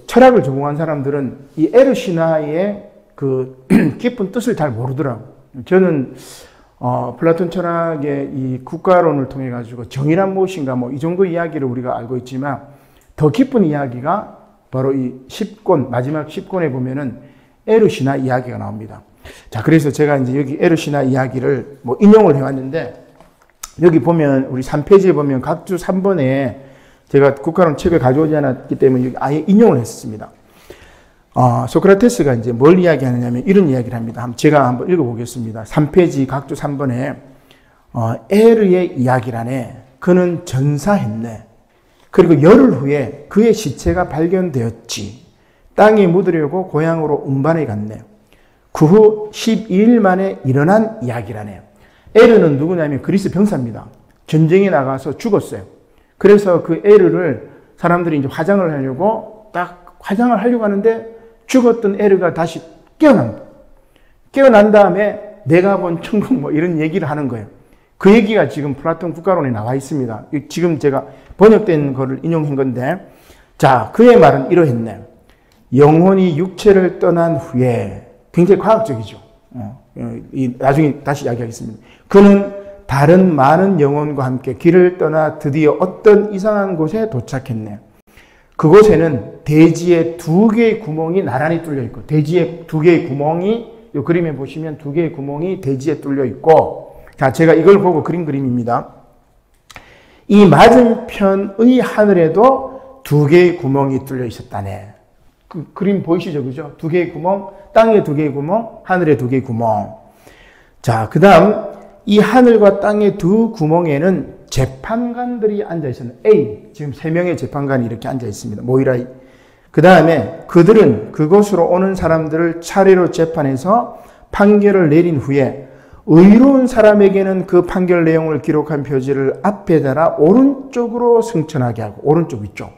철학을 전공한 사람들은 이 에르시나의 그 깊은 뜻을 잘 모르더라고요. 저는 플라톤 철학의 이 국가론을 통해 가지고 정의란 무엇인가 뭐 이 정도 이야기를 우리가 알고 있지만 더 깊은 이야기가 바로 이 10권, 마지막 10권에 보면은 에르시나 이야기가 나옵니다. 자, 그래서 제가 이제 여기 에르시나 이야기를 뭐 인용을 해왔는데, 여기 보면, 우리 3페이지에 보면 각주 3번에 제가 국가론 책을 가져오지 않았기 때문에 여기 아예 인용을 했습니다. 소크라테스가 이제 뭘 이야기하느냐면 이런 이야기를 합니다. 제가 한번 읽어보겠습니다. 3페이지 각주 3번에, 에르의 이야기란에 그는 전사했네. 그리고 열흘 후에 그의 시체가 발견되었지. 땅에 묻으려고 고향으로 운반해 갔네. 그 후 12일 만에 일어난 이야기라네요. 에르는 누구냐면 그리스 병사입니다. 전쟁에 나가서 죽었어요. 그래서 그 에르를 사람들이 이제 화장을 하려고 딱 화장을 하려고 하는데 죽었던 에르가 다시 깨어납니다. 깨어난 다음에 내가 본 천국 뭐 이런 얘기를 하는 거예요. 그 얘기가 지금 플라톤 국가론에 나와 있습니다. 지금 제가 번역된 거를 인용한 건데, 자, 그의 말은 이러했네. 영혼이 육체를 떠난 후에, 굉장히 과학적이죠. 나중에 다시 이야기하겠습니다. 그는 다른 많은 영혼과 함께 길을 떠나 드디어 어떤 이상한 곳에 도착했네. 그곳에는 대지에 2개의 구멍이 나란히 뚫려 있고, 대지에 2개의 구멍이, 이 그림에 보시면 2개의 구멍이 대지에 뚫려 있고, 자, 제가 이걸 보고 그린 그림입니다. 이 맞은편의 하늘에도 2개의 구멍이 뚫려 있었다네. 그 그림 보이시죠? 그죠? 2개의 구멍, 땅에 2개의 구멍, 하늘에 2개의 구멍. 자, 그 다음, 이 하늘과 땅의 2 구멍에는 재판관들이 앉아 있었는데, A, 지금 3명의 재판관이 이렇게 앉아 있습니다. 모이라. 그 다음에 그들은 그곳으로 오는 사람들을 차례로 재판해서 판결을 내린 후에 의로운 사람에게는 그 판결 내용을 기록한 표지를 앞에 달아 오른쪽으로 승천하게 하고, 오른쪽 위쪽.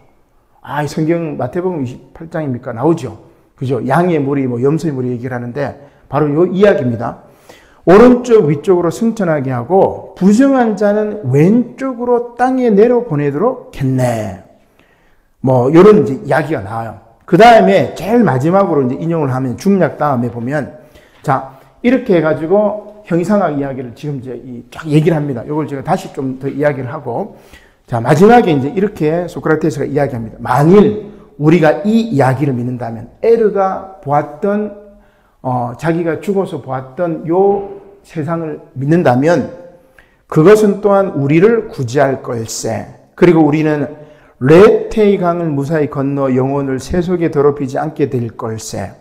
이 성경 마태복음 28장입니까? 나오죠. 그죠? 양의 무리, 뭐 염소의 무리 얘기를 하는데 바로 이 이야기입니다. 오른쪽 위쪽으로 승천하게 하고 부정한 자는 왼쪽으로 땅에 내려보내도록 했네. 뭐 이런 이제 이야기가 나와요. 그 다음에 제일 마지막으로 이제 인용을 하면 중략 다음에 보면, 자, 이렇게 해가지고 형이상학 이야기를 지금 이제 쫙 얘기를 합니다. 이걸 제가 다시 좀 더 이야기를 하고, 자, 마지막에 이제 이렇게 소크라테스가 이야기합니다. 만일 우리가 이 이야기를 믿는다면, 에르가 보았던, 자기가 죽어서 보았던 요 세상을 믿는다면, 그것은 또한 우리를 구제할 걸세. 그리고 우리는 레테의 강을 무사히 건너 영혼을 세속에 더럽히지 않게 될 걸세.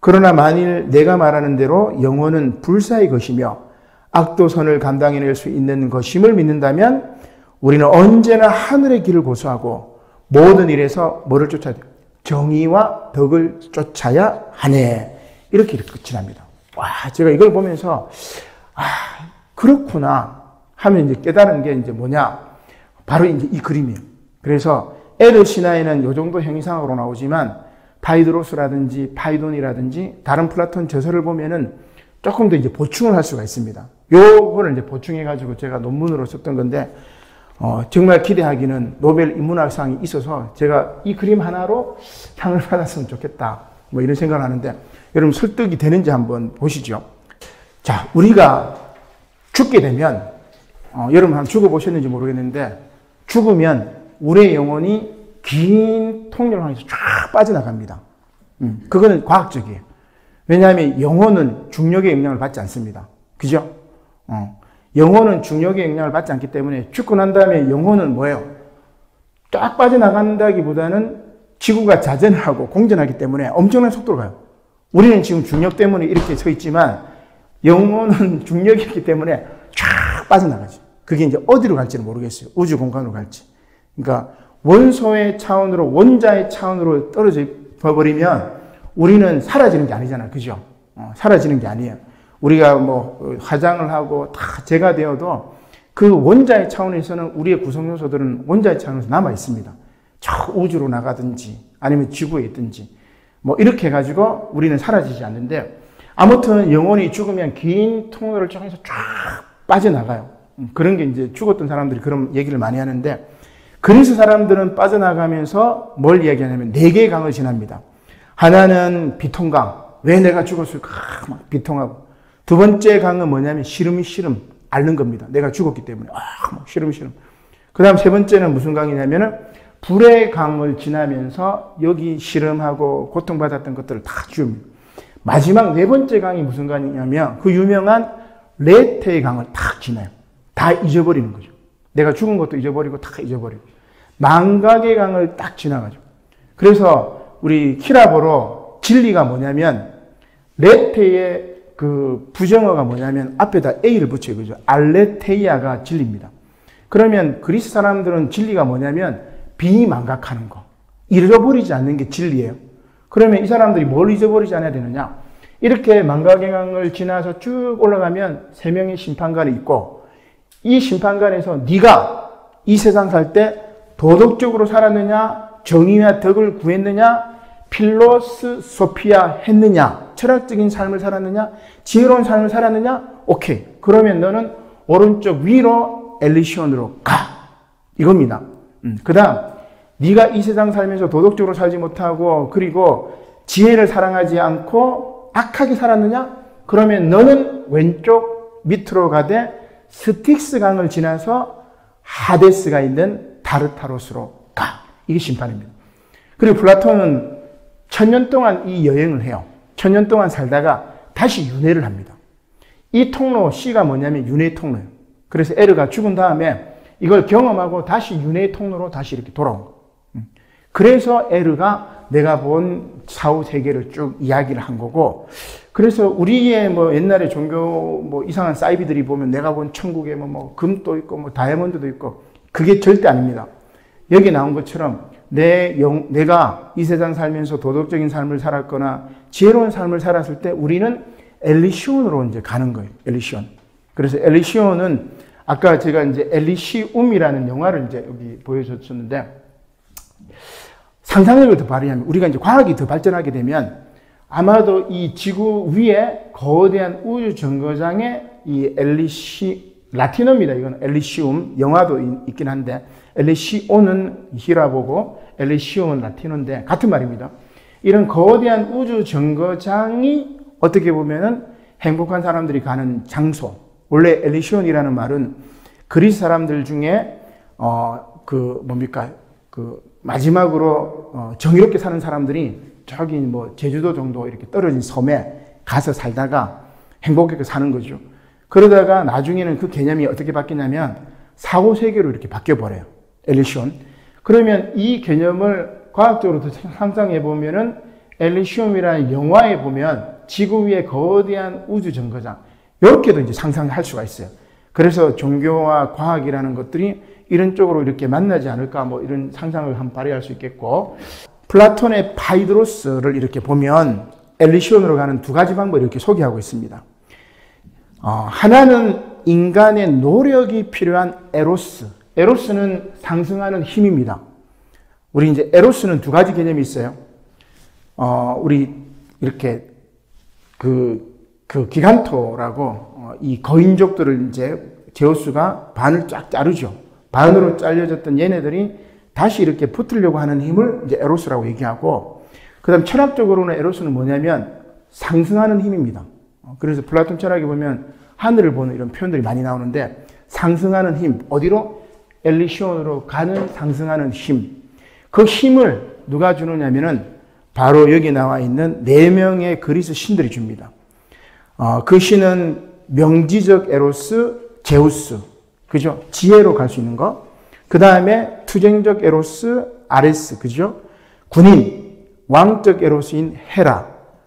그러나 만일 내가 말하는 대로 영혼은 불사의 것이며 악도선을 감당해낼 수 있는 것임을 믿는다면 우리는 언제나 하늘의 길을 고수하고 모든 일에서 뭐를 쫓아야 돼요? 정의와 덕을 쫓아야 하네. 이렇게 끝이 납니다. 와, 제가 이걸 보면서 그렇구나 하면 이제 깨달은 게 이제 뭐냐? 바로 이제 이 그림이에요. 그래서 에르 신화에는 이 정도 형이상으로 나오지만 파이드로스라든지 파이돈이라든지 다른 플라톤 저서를 보면은 조금 더 이제 보충을 할 수가 있습니다. 요거를 이제 보충해가지고 제가 논문으로 썼던 건데, 정말 기대하기는 노벨 인문학상이 있어서 제가 이 그림 하나로 상을 받았으면 좋겠다. 뭐 이런 생각을 하는데, 여러분 설득이 되는지 한번 보시죠. 자, 우리가 죽게 되면, 여러분 한 죽어보셨는지 모르겠는데, 죽으면 우리의 영혼이 긴 통로를 향해서 쫙 빠져나갑니다. 그거는 과학적이에요. 왜냐하면 영혼은 중력의 영향을 받지 않습니다. 그죠? 영혼은 중력의 영향을 받지 않기 때문에 죽고 난 다음에 영혼은 뭐예요? 쫙 빠져나간다기보다는 지구가 자전하고 공전하기 때문에 엄청난 속도로 가요. 우리는 지금 중력 때문에 이렇게 서 있지만 영혼은 중력이 있기 때문에 쫙 빠져나가지. 그게 이제 어디로 갈지는 모르겠어요. 우주 공간으로 갈지. 그러니까 원소의 차원으로, 원자의 차원으로 떨어져 버리면 우리는 사라지는 게 아니잖아요. 그죠? 사라지는 게 아니에요. 우리가 뭐 화장을 하고 다 재가 되어도 그 원자의 차원에서는 우리의 구성 요소들은 원자의 차원에서 남아 있습니다. 저 우주로 나가든지 아니면 지구에 있든지 뭐 이렇게 해가지고 우리는 사라지지 않는데, 아무튼 영혼이 죽으면 긴 통로를 통해서 쫙 빠져나가요. 그런 게 이제 죽었던 사람들이 그런 얘기를 많이 하는데, 그리스 사람들은 빠져나가면서 뭘 이야기하냐면 네 개의 강을 지납니다. 하나는 비통강. 왜 내가 죽었을까? 막 비통하고. 두 번째 강은 뭐냐면 시름이 시름. 앓는 겁니다. 내가 죽었기 때문에. 막 시름 시름. 그 다음 세 번째는 무슨 강이냐면은 불의 강을 지나면서 여기 시름하고 고통받았던 것들을 다 지웁니다. 마지막 네 번째 강이 무슨 강이냐면 그 유명한 레테의 강을 딱 지나요. 다 잊어버리는 거죠. 내가 죽은 것도 잊어버리고 다 잊어버리고. 망각의 강을 딱 지나가죠. 그래서 우리 키라보로 진리가 뭐냐면 레테의 그 부정어가 뭐냐면 앞에다 A를 붙여요. 그죠? 알레테이아가 진리입니다. 그러면 그리스 사람들은 진리가 뭐냐면 비망각하는 거. 잊어버리지 않는 게 진리예요. 그러면 이 사람들이 뭘 잊어버리지 않아야 되느냐? 이렇게 망각의 강을 지나서 쭉 올라가면 세 명의 심판관이 있고 이 심판관에서 네가 이 세상 살 때 도덕적으로 살았느냐, 정의와 덕을 구했느냐, 필로스 소피아 했느냐, 철학적인 삶을 살았느냐, 지혜로운 삶을 살았느냐, 오케이. 그러면 너는 오른쪽 위로 엘리시온으로 가. 이겁니다. 그 다음 네가 이 세상 살면서 도덕적으로 살지 못하고 그리고 지혜를 사랑하지 않고 악하게 살았느냐? 그러면 너는 왼쪽 밑으로 가되 스틱스 강을 지나서 하데스가 있는 다르타로스로 가. 이게 심판입니다. 그리고 플라톤은 1000년 동안 이 여행을 해요. 1000년 동안 살다가 다시 윤회를 합니다. 이 통로 C가 뭐냐면 윤회의 통로예요. 그래서 에르가 죽은 다음에 이걸 경험하고 다시 윤회의 통로로 다시 이렇게 돌아온 거예요. 그래서 에르가 내가 본 사후 세계를 쭉 이야기를 한 거고, 그래서 우리의 뭐 옛날에 종교 뭐 이상한 사이비들이 보면 내가 본 천국에 뭐 금도 있고 뭐 다이아몬드도 있고, 그게 절대 아닙니다. 여기 나온 것처럼 내가 이 세상 살면서 도덕적인 삶을 살았거나 지혜로운 삶을 살았을 때 우리는 엘리시온으로 이제 가는 거예요. 엘리시온. 그래서 엘리시온은 아까 제가 이제 엘리시움이라는 영화를 이제 여기 보여줬었는데, 상상력을 더 발휘하면 우리가 이제 과학이 더 발전하게 되면 아마도 이 지구 위에 거대한 우주 정거장에 이 라틴어입니다. 이건 엘리시움, 영화도 있긴 한데 엘리시오는 히라보고 엘리시움은 라틴어인데 같은 말입니다. 이런 거대한 우주 정거장이 어떻게 보면은 행복한 사람들이 가는 장소. 원래 엘리시온이라는 말은 그리스 사람들 중에 마지막으로 정의롭게 사는 사람들이 저기 뭐 제주도 정도 이렇게 떨어진 섬에 가서 살다가 행복하게 사는 거죠. 그러다가 나중에는 그 개념이 어떻게 바뀌냐면 사후 세계로 이렇게 바뀌어 버려요. 엘리시온. 그러면 이 개념을 과학적으로 상상해 보면은 엘리시움이라는 영화에 보면 지구 위에 거대한 우주 정거장, 이렇게도 이제 상상할 수가 있어요. 그래서 종교와 과학이라는 것들이 이런 쪽으로 이렇게 만나지 않을까, 뭐 이런 상상을 한번 발휘할 수 있겠고, 플라톤의 파이드로스를 이렇게 보면 엘리시온으로 가는 두 가지 방법을 이렇게 소개하고 있습니다. 하나는 인간의 노력이 필요한 에로스. 에로스는 상승하는 힘입니다. 우리 이제 에로스는 두 가지 개념이 있어요. 우리 이렇게 기간토라고 이 거인족들을 이제 제우스가 반을 쫙 자르죠. 반으로 잘려졌던 얘네들이 다시 이렇게 붙으려고 하는 힘을 이제 에로스라고 얘기하고, 그 다음 철학적으로는 에로스는 뭐냐면 상승하는 힘입니다. 그래서 플라톤 철학에 보면 하늘을 보는 이런 표현들이 많이 나오는데, 상승하는 힘, 어디로? 엘리시온으로 가는 상승하는 힘. 그 힘을 누가 주느냐면은 바로 여기 나와 있는 4명의 그리스 신들이 줍니다. 그 신은 명지적 에로스, 제우스. 그죠? 지혜로 갈 수 있는 거. 그 다음에 투쟁적 에로스, 아레스. 그죠? 군인, 왕적 에로스인 헤라,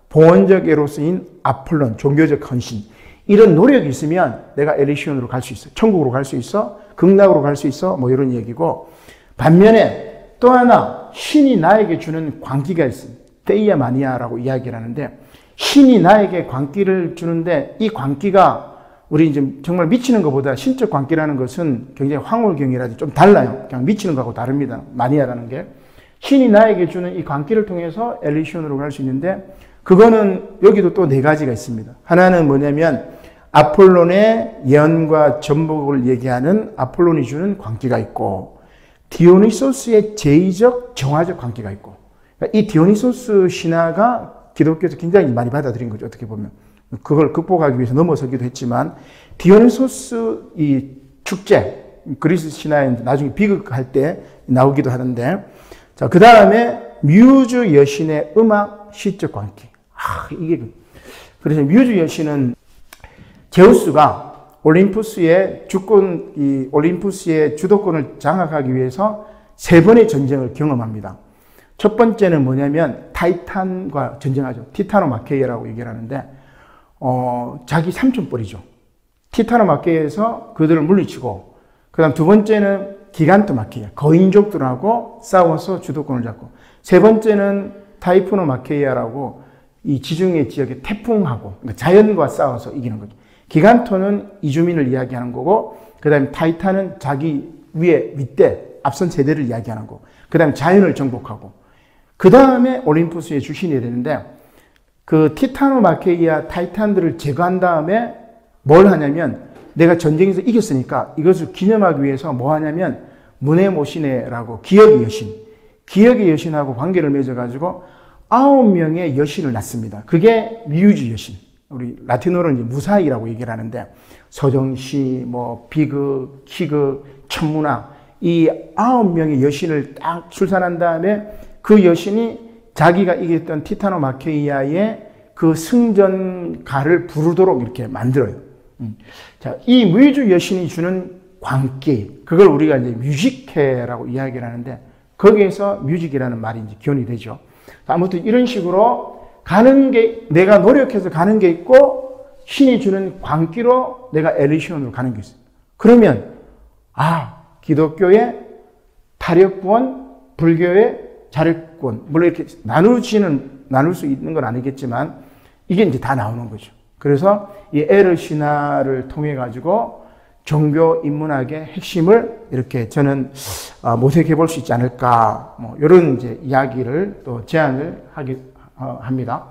봉헌적 에로스인 아폴론, 종교적 헌신. 이런 노력이 있으면 내가 엘리시온으로 갈 수 있어. 천국으로 갈 수 있어. 극락으로 갈 수 있어. 뭐 이런 얘기고. 반면에 또 하나 신이 나에게 주는 광기가 있습니다. 테이아 마니아라고 이야기를 하는데, 신이 나에게 광기를 주는데 이 광기가 우리 이제 정말 미치는 것보다 신적 광기라는 것은 굉장히 황홀경이라든지 좀 달라요. 그냥 미치는 거하고 다릅니다. 마니아라는 게. 신이 나에게 주는 이 광기를 통해서 엘리시온으로 갈 수 있는데, 그거는 여기도 또 4가지가 있습니다. 하나는 뭐냐면 아폴론의 예언과 전복을 얘기하는 아폴론이 주는 광기가 있고, 디오니소스의 제의적 정화적 관계가 있고, 그러니까 이 디오니소스 신화가 기독교에서 굉장히 많이 받아들인 거죠. 어떻게 보면 그걸 극복하기 위해서 넘어서기도 했지만, 디오니소스 이 축제, 그리스 신화에 나중에 비극할 때 나오기도 하는데, 자, 그 다음에 뮤즈 여신의 음악 시적 관계. 이게 그래서 뮤즈 여신은 제우스가 올림푸스의 주도권을 장악하기 위해서 3번의 전쟁을 경험합니다. 첫 번째는 뭐냐면 타이탄과 전쟁하죠. 티타노마케이라고 얘기를 하는데, 자기 삼촌뻘이죠. 티타노마케이에서 그들을 물리치고, 그 다음 두 번째는 기간토마케이아, 거인족들하고 싸워서 주도권을 잡고, 세 번째는 타이푸노마케이아라고 이 지중해 지역의 태풍하고, 그러니까 자연과 싸워서 이기는 거죠. 기간토는 이주민을 이야기하는 거고, 그 다음에 타이탄은 자기 윗대, 앞선 세대를 이야기하는 거고, 그 다음에 자연을 정복하고, 그 다음에 올림푸스의 주신이 되는데, 그 티타노마케이아 타이탄들을 제거한 다음에 뭘 하냐면, 내가 전쟁에서 이겼으니까 이것을 기념하기 위해서 뭐 하냐면, 무네모시네라고 기억의 여신하고 관계를 맺어가지고 9명의 여신을 낳습니다. 그게 뮤즈 여신. 우리 라틴어로는 이제 무사히라고 얘기를 하는데, 서정시, 비극, 희극, 천문학, 이 9명의 여신을 딱 출산한 다음에 그 여신이 자기가 이겼던 티타노마케이아의 그 승전가를 부르도록 이렇게 만들어요. 자, 이 뮤즈 여신이 주는 광기, 그걸 우리가 이제 뮤직회라고 이야기를 하는데, 거기에서 뮤직이라는 말이 이제 기원이 되죠. 아무튼 이런 식으로 가는 게, 내가 노력해서 가는 게 있고, 신이 주는 광기로 내가 엘리시온으로 가는 게 있어요. 그러면, 기독교의 타력권, 불교의 자력권, 물론 이렇게 나눌 수 있는 건 아니겠지만, 이게 이제 다 나오는 거죠. 그래서 이 에르 신화를 통해 가지고 종교 인문학의 핵심을 이렇게 저는 모색해 볼 수 있지 않을까, 이런 이제 이야기를 또 제안을 합니다.